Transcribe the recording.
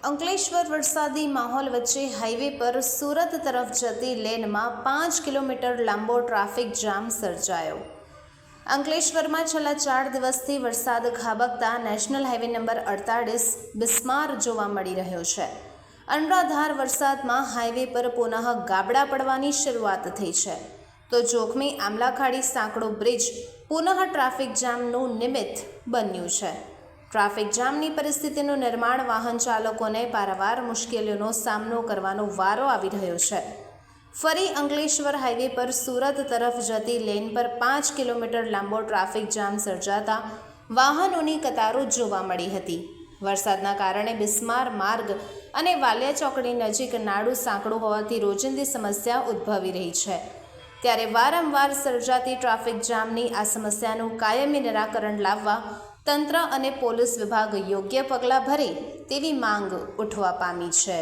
અંકલેશ્વર વરસાદી માહોલ વચ્ચે હાઈવે પર સુરત તરફ જતી લેનમાં 5 કિલોમીટર લાંબો ટ્રાફિક જામ સર્જાયો। અંકલેશ્વરમાં છેલ્લા 4 દિવસથી વરસાદ ખાબકતા નેશનલ હાઈવે નંબર 48 બિસ્માર જોવા મળી રહ્યો છે। અનરાધાર વરસાદમાં હાઈવે પર પુનઃ ગાબડા પડવાની શરૂઆત થઈ છે, તો જોખમી આમલાખાડી સાંકડો બ્રિજ પુનઃ ટ્રાફિક જામનું નિમિત્ત બન્યું છે। ટ્રાફિક જામની પરિસ્થિતિનું નિર્માણ વાહન ચાલકોને પારાવાર મુશ્કેલીઓનો સામનો કરવાનો વારો આવી રહ્યો છે। ફરી અંકલેશ્વર હાઈવે પર સુરત તરફ જતી લેન પર 5 કિલોમીટર લાંબો ટ્રાફિક જામ સર્જાતા વાહનોની કતારો જોવા મળી હતી। વરસાદના કારણે બિસ્માર માર્ગ અને વાલિયા ચોકડી નજીક નાડું સાંકડું હોવાથી રોજિંદી સમસ્યા ઉદ્ભવી રહી છે, ત્યારે વારંવાર સર્જાતી ટ્રાફિક જામની આ સમસ્યાનું કાયમી નિરાકરણ લાવવા તંત્ર અને પોલીસ વિભાગ યોગ્ય પગલાં ભરે તેવી માંગ ઉઠવા પામી છે।